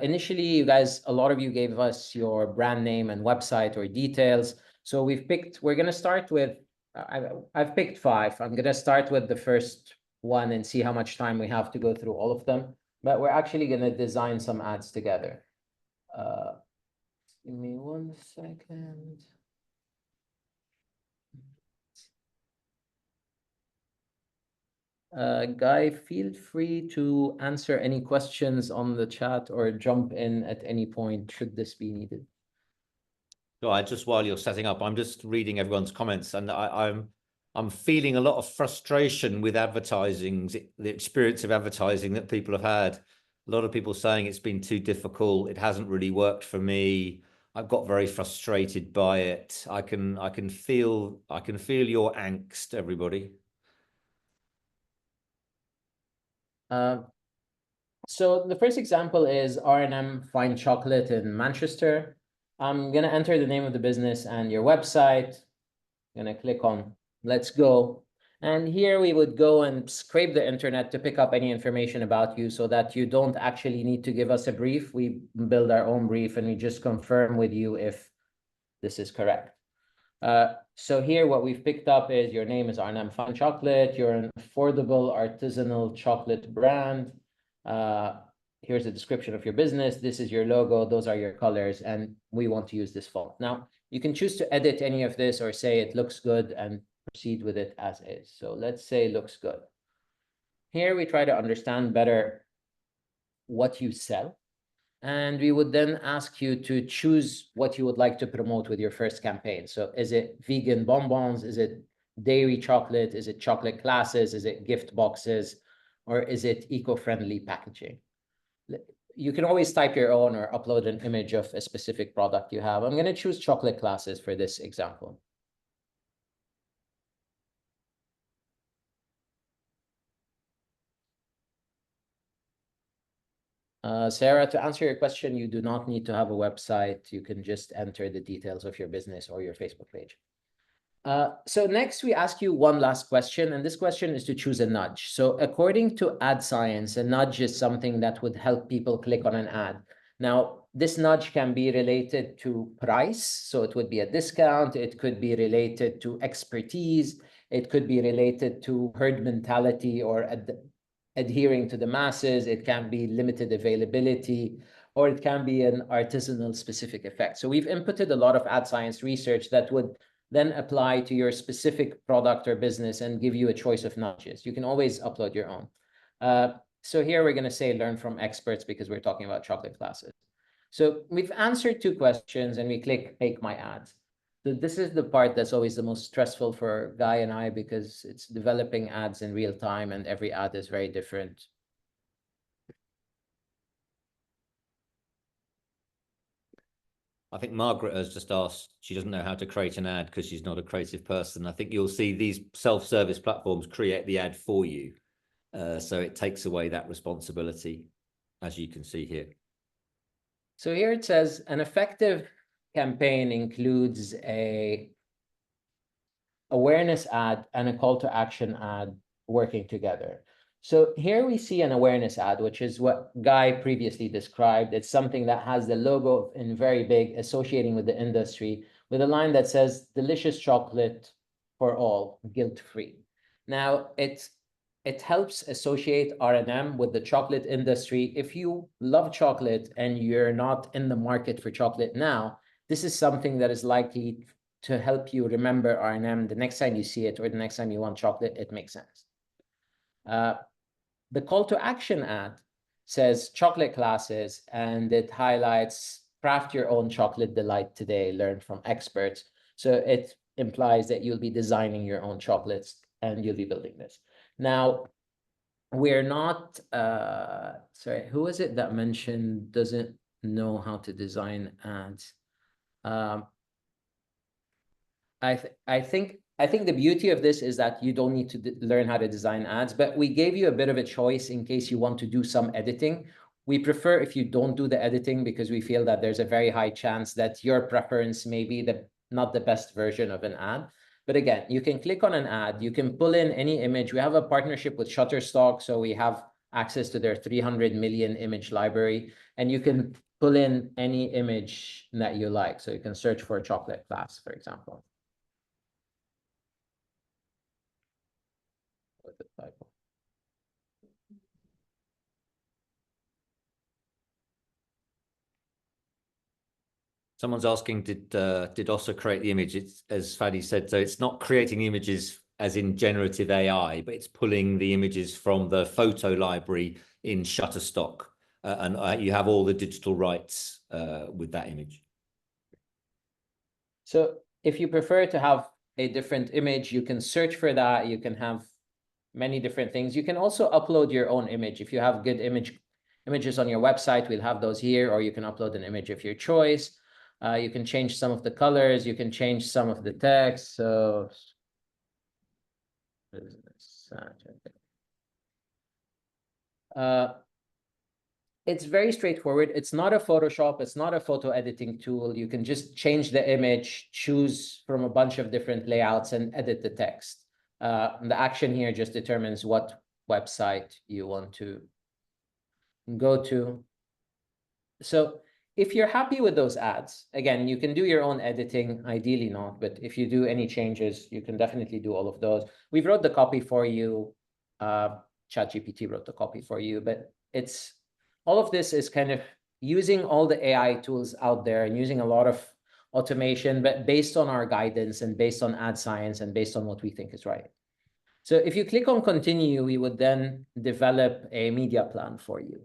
initially, you guys, a lot of you gave us your brand name and website or details. So we're going to start with, I've picked 5. I'm going to start with the first one and see how much time we have to go through all of them. But we're actually going to design some ads together. Give me 1 second. Guy, feel free to answer any questions on the chat or jump in at any point should this be needed. So just while you're setting up, I'm just reading everyone's comments, and I'm feeling a lot of frustration with advertising, the experience of advertising that people have had. A lot of people saying it's been too difficult. It hasn't really worked for me. I've got very frustrated by it. I can feel your angst, everybody. So the first example is R&M Fine Chocolate in Manchester. I'm going to enter the name of the business and your website. I'm going to click on Let's Go. And here we would go and scrape the internet to pick up any information about you so that you don't actually need to give us a brief. We build our own brief and we just confirm with you if this is correct. So here what we've picked up is your name is R&M Fine Chocolate. You're an affordable artisanal chocolate brand. Here's a description of your business. This is your logo. Those are your colors. And we want to use this font. Now, you can choose to edit any of this or say it looks good and proceed with it as is. So let's say looks good. Here we try to understand better what you sell. And we would then ask you to choose what you would like to promote with your first campaign. So is it vegan bonbons? Is it dairy chocolate? Is it chocolate classes? Is it gift boxes? Or is it eco-friendly packaging? You can always type your own or upload an image of a specific product you have. I'm going to choose chocolate classes for this example. Sarah, to answer your question, you do not need to have a website. You can just enter the details of your business or your Facebook page. So next we ask you one last question, and this question is to choose a nudge. So according to ad science, a nudge is something that would help people click on an ad. Now, this nudge can be related to price. So it would be a discount. It could be related to expertise. It could be related to herd mentality or adhering to the masses. It can be limited availability, or it can be an artisanal specific effect. So we've inputted a lot of ad science research that would then apply to your specific product or business and give you a choice of nudges. You can always upload your own. So here we're going to say learn from experts because we're talking about chocolate classes. So we've answered 2 questions and we click make my ads. So this is the part that's always the most stressful for Guy and I because it's developing ads in real time and every ad is very different. I think Margaret has just asked, she doesn't know how to create an ad because she's not a creative person. I think you'll see these self-service platforms create the ad for you. So it takes away that responsibility, as you can see here. So here it says an effective campaign includes a awareness ad and a call to action ad working together. So here we see an awareness ad, which is what Guy previously described. It's something that has the logo in very big associating with the industry with a line that says delicious chocolate for all, guilt-free. Now it helps associate R&M with the chocolate industry. If you love chocolate and you're not in the market for chocolate now, this is something that is likely to help you remember R&M the next time you see it or the next time you want chocolate. It makes sense. The call to action ad says chocolate classes, and it highlights craft your own chocolate delight today, learn from experts. So it implies that you'll be designing your own chocolates and you'll be building this. Now, we're not, sorry, who is it that mentioned doesn't know how to design ads? I think the beauty of this is that you don't need to learn how to design ads, but we gave you a bit of a choice in case you want to do some editing. We prefer if you don't do the editing because we feel that there's a very high chance that your preference may be not the best version of an ad. But again, you can click on an ad, you can pull in any image. We have a partnership with Shutterstock, so we have access to their 300 million image library, and you can pull in any image that you like. So you can search for a chocolate glass, for example. With the typo. Someone's asking, did Ossa create the image? It's, as Fadi said, so it's not creating images as in generative AI, but it's pulling the images from the photo library in Shutterstock, and you have all the digital rights with that image. So if you prefer to have a different image, you can search for that. You can have many different things. You can also upload your own image. If you have good images on your website, we'll have those here, or you can upload an image of your choice. You can change some of the colors. You can change some of the text. So it's very straightforward. It's not a Photoshop. It's not a photo editing tool. You can just change the image, choose from a bunch of different layouts, and edit the text. The action here just determines what website you want to go to. So if you're happy with those ads, again, you can do your own editing, ideally not, but if you do any changes, you can definitely do all of those. We've wrote the copy for you. ChatGPT wrote the copy for you, but it's all of this is kind of using all the AI tools out there and using a lot of automation, but based on our guidance and based on ad science and based on what we think is right. So if you click on continue, we would then develop a media plan for you.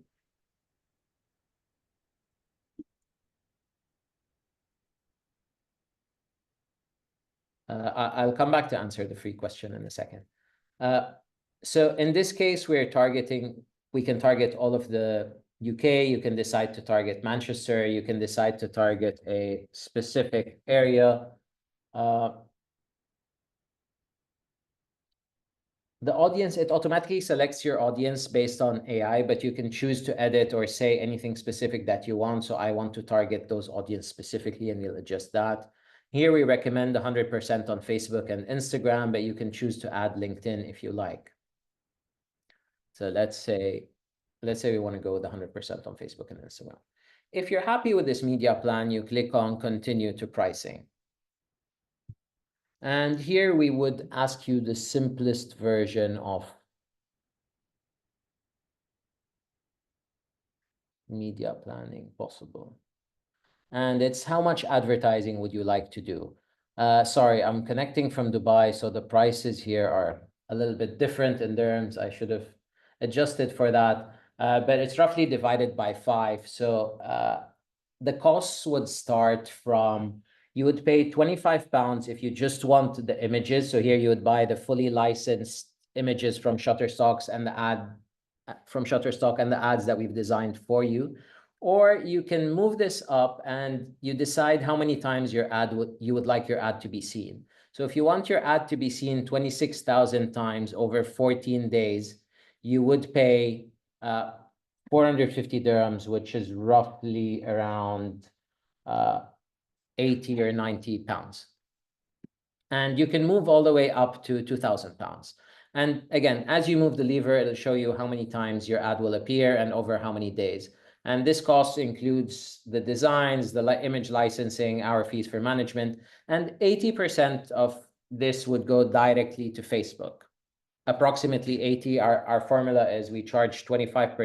I'll come back to answer the free question in a second. So in this case, we can target all of the UK. You can decide to target Manchester. You can decide to target a specific area. The audience, it automatically selects your audience based on AI, but you can choose to edit or say anything specific that you want. So I want to target those audience specifically, and we'll adjust that. Here we recommend 100% on Facebook and Instagram, but you can choose to add LinkedIn if you like. So let's say we want to go with 100% on Facebook and Instagram. If you're happy with this media plan, you click on continue to pricing. And here we would ask you the simplest version of media planning possible. And it's how much advertising would you like to do? Sorry, I'm connecting from Dubai, so the prices here are a little bit different in dirhams. I should have adjusted for that, but it's roughly divided by 5. So the costs would start from, you would pay £25 if you just want the images. So here you would buy the fully licensed images from Shutterstock and the ads that we've designed for you. Or you can move this up and you decide how many times you would like your ad to be seen. So if you want your ad to be seen 26,000 times over 14 days, you would pay 450 dirhams, which is roughly around 80 or 90 pounds. And you can move all the way up to 2,000 pounds. And again, as you move the lever, it'll show you how many times your ad will appear and over how many days. And this cost includes the designs, the image licensing, our fees for management, and 80% of this would go directly to Facebook. Approximately 80, our formula is we charge 25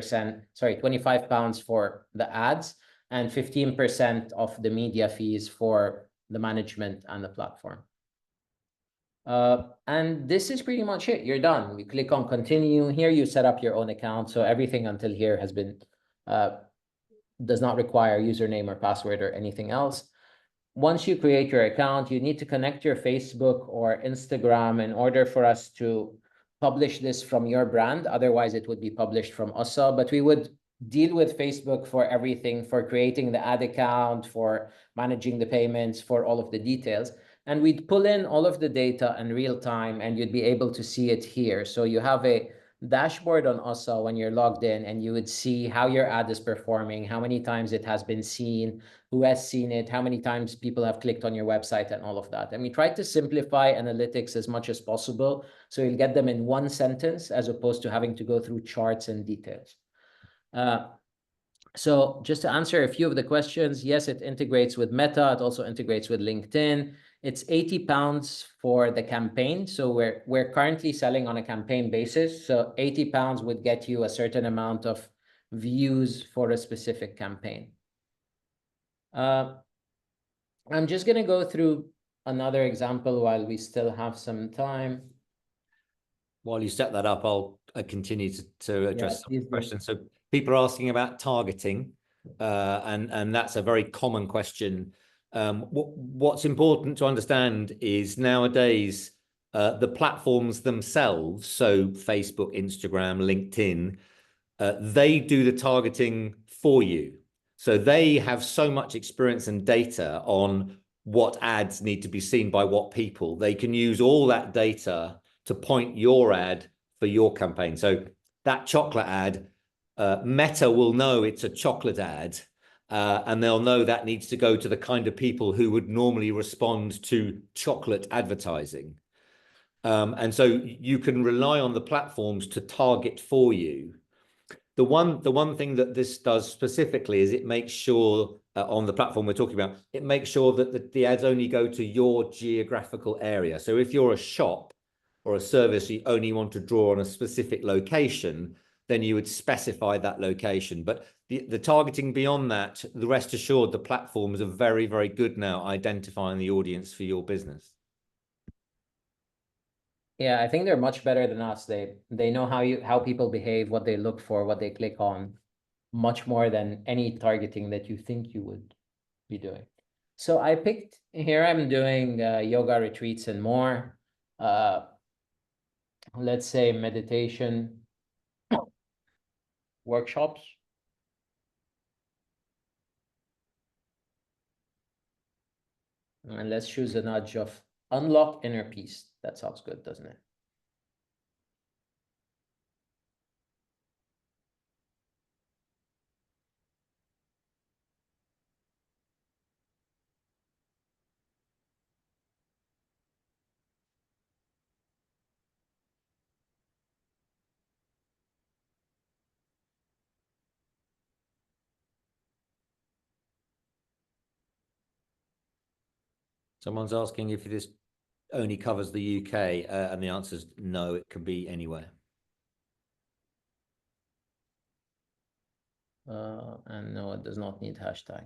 pounds for the ads and 15% of the media fees for the management and the platform. And this is pretty much it. You're done. We click on continue. Here you set up your own account. So everything until here has been, does not require username or password or anything else. Once you create your account, you need to connect your Facebook or Instagram in order for us to publish this from your brand. Otherwise, it would be published from Ossa, but we would deal with Facebook for everything, for creating the ad account, for managing the payments, for all of the details. And we'd pull in all of the data in real time, and you'd be able to see it here. So you have a dashboard on Ossa when you're logged in, and you would see how your ad is performing, how many times it has been seen, who has seen it, how many times people have clicked on your website, and all of that. And we try to simplify analytics as much as possible, so you'll get them in one sentence as opposed to having to go through charts and details. So just to answer a few of the questions, yes, it integrates with Meta. It also integrates with LinkedIn. It's £80 for the campaign. So we're currently selling on a campaign basis. So £80 would get you a certain amount of views for a specific campaign. I'm just going to go through another example while we still have some time. While you set that up, I'll continue to address some questions. So people are asking about targeting, and that's a very common question. What's important to understand is nowadays the platforms themselves, so Facebook, Instagram, LinkedIn, they do the targeting for you. So they have so much experience and data on what ads need to be seen by what people. They can use all that data to point your ad for your campaign. So that chocolate ad, Meta will know it's a chocolate ad, and they'll know that needs to go to the kind of people who would normally respond to chocolate advertising. And so you can rely on the platforms to target for you. The one thing that this does specifically is it makes sure on the platform we're talking about, it makes sure that the ads only go to your geographical area. So if you're a shop or a service, you only want to draw on a specific location, then you would specify that location. But the targeting beyond that, the rest assured, the platforms are very, very good now identifying the audience for your business. Yeah, I think they're much better than us. They know how people behave, what they look for, what they click on, much more than any targeting that you think you would be doing. So I picked here, I'm doing yoga retreats and more. Let's say meditation workshops. And let's choose a nudge of unlock inner peace. That sounds good, doesn't it? Someone's asking if this only covers the UK, and the answer is no, it can be anywhere. And no, it does not need hashtag.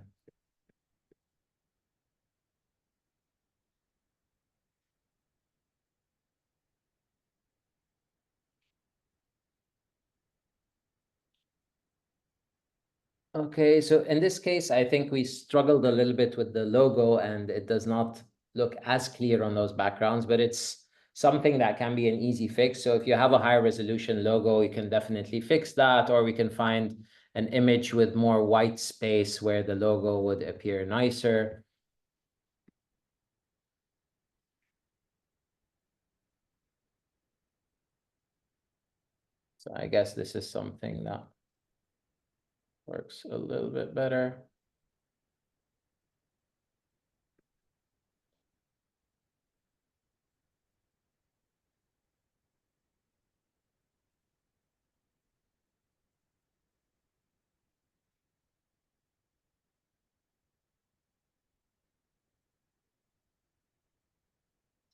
Okay, so in this case, I think we struggled a little bit with the logo, and it does not look as clear on those backgrounds, but it's something that can be an easy fix. So if you have a higher resolution logo, you can definitely fix that, or we can find an image with more white space where the logo would appear nicer. So I guess this is something that works a little bit better.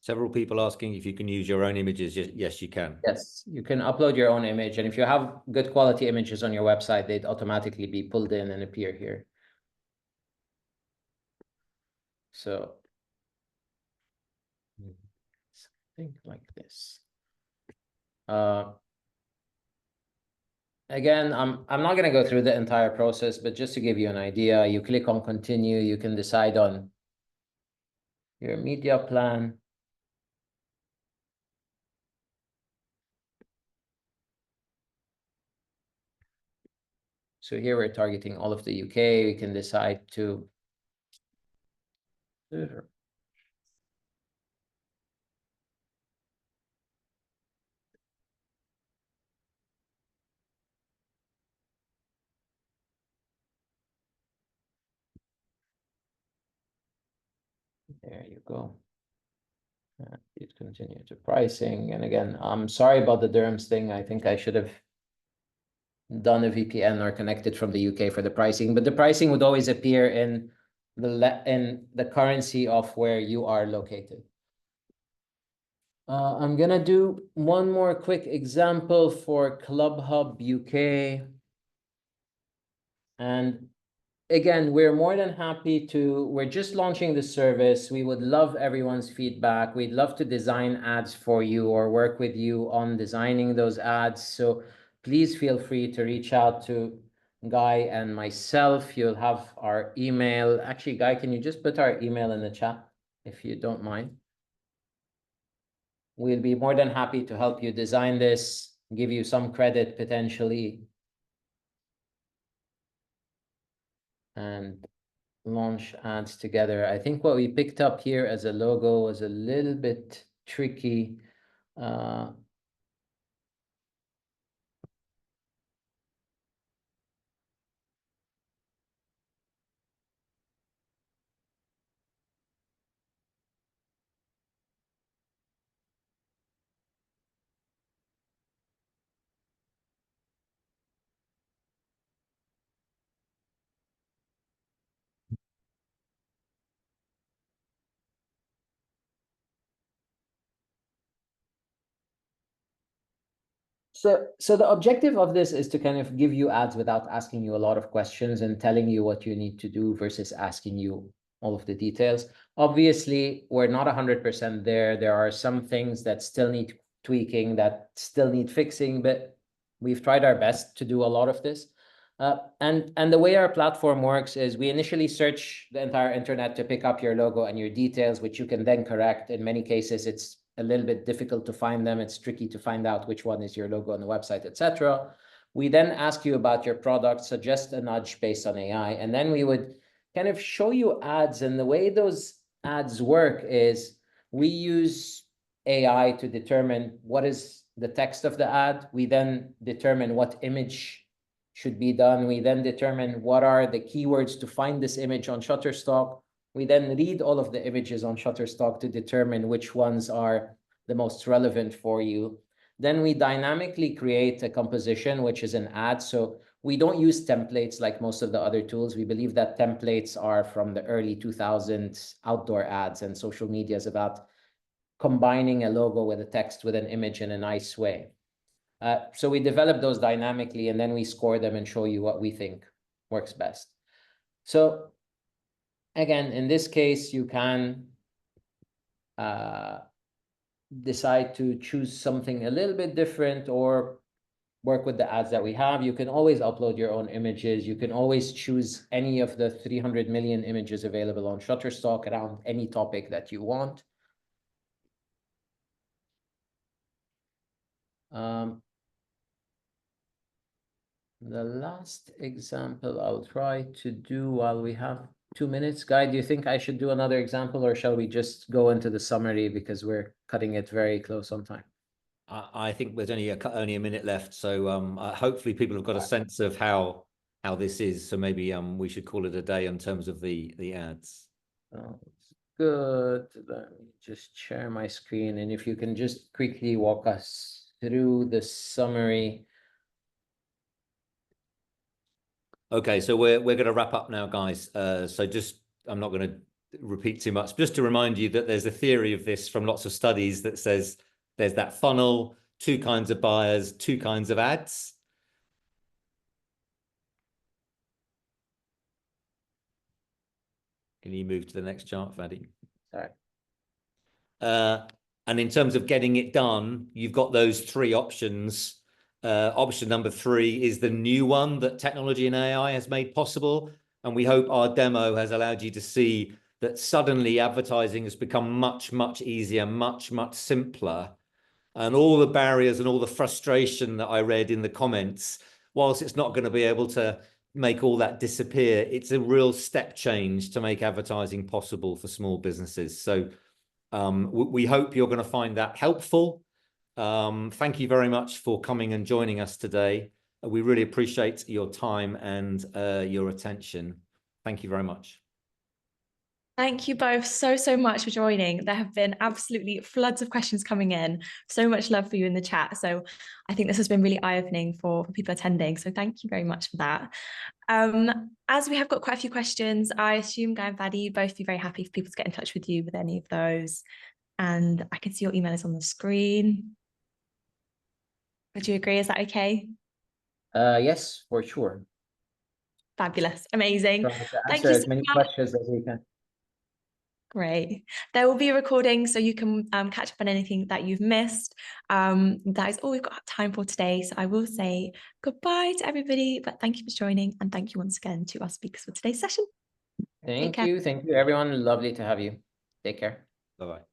Several people asking if you can use your own images. Yes, you can. Yes, you can upload your own image. And if you have good quality images on your website, they'd automatically be pulled in and appear here. So something like this. Again, I'm not going to go through the entire process, but just to give you an idea, you click on continue, you can decide on your media plan. So here we're targeting all of the UK. We can decide to there you go. Please continue to pricing. And again, I'm sorry about the dirhams thing. I think I should have done a VPN or connected from the UK for the pricing, but the pricing would always appear in the currency of where you are located. I'm gonna do one more quick example for ClubHub UK. And again, we're more than happy to, we're just launching the service. We would love everyone's feedback. We'd love to design ads for you or work with you on designing those ads. So please feel free to reach out to Guy and myself. You'll have our email. Actually, Guy, can you just put our email in the chat if you don't mind? We'll be more than happy to help you design this, give you some credit potentially, and launch ads together. I think what we picked up here as a logo was a little bit tricky. So the objective of this is to kind of give you ads without asking you a lot of questions and telling you what you need to do versus asking you all of the details. Obviously, we're not 100% there. There are some things that still need tweaking, that still need fixing, but we've tried our best to do a lot of this. And the way our platform works is we initially search the entire internet to pick up your logo and your details, which you can then correct. In many cases, it's a little bit difficult to find them. It's tricky to find out which one is your logo on the website, etc. We then ask you about your product, suggest a nudge based on AI, and then we would kind of show you ads. And the way those ads work is we use AI to determine what is the text of the ad. We then determine what image should be done. We then determine what are the keywords to find this image on Shutterstock. We then read all of the images on Shutterstock to determine which ones are the most relevant for you. Then we dynamically create a composition, which is an ad. So we don't use templates like most of the other tools. We believe that templates are from the early 2000s outdoor ads, and social media is about combining a logo with a text with an image in a nice way. So we develop those dynamically, and then we score them and show you what we think works best. So again, in this case, you can decide to choose something a little bit different or work with the ads that we have. You can always upload your own images. You can always choose any of the 300 million images available on Shutterstock around any topic that you want. The last example I'll try to do while we have 2 minutes. Guy, do you think I should do another example, or shall we just go into the summary because we're cutting it very close on time? I think there's only a minute left, so hopefully people have got a sense of how this is. So maybe we should call it a day in terms of the ads. Oh, good. Let me just share my screen, and if you can just quickly walk us through the summary. Okay, so we're going to wrap up now, guys. So just, I'm not going to repeat too much, just to remind you that there's a theory of this from lots of studies that says there's that funnel, 2 kinds of buyers, 2 kinds of ads. Can you move to the next chart, Fadi? Sorry. And in terms of getting it done, you've got those 3 options. Option number 3 is the new one that technology and AI has made possible. And we hope our demo has allowed you to see that suddenly advertising has become much, much easier, much, much simpler. And all the barriers and all the frustration that I read in the comments, whilst it's not going to be able to make all that disappear. It's a real step change to make advertising possible for small businesses. So we hope you're going to find that helpful. Thank you very much for coming and joining us today. We really appreciate your time and your attention. Thank you very much. Thank you both so much for joining. There have been absolutely floods of questions coming in. So much love for you in the chat. So I think this has been really eye-opening for people attending. So thank you very much for that. As we have got quite a few questions, I assume Guy and Fadi, both be very happy for people to get in touch with you with any of those. And I can see your email is on the screen. Would you agree? Is that okay? Yes, for sure. Fabulous. Amazing. Trying to Thank answer you as so many much. questions as we can. Great. There will be a recording so you can catch up on anything that you've missed. That is all we've got time for today. So I will say goodbye to everybody, but thank you for joining and thank you once again to our speakers for today's session. Thank you. Thank you, everyone. Lovely to have you. Take care. Bye-bye.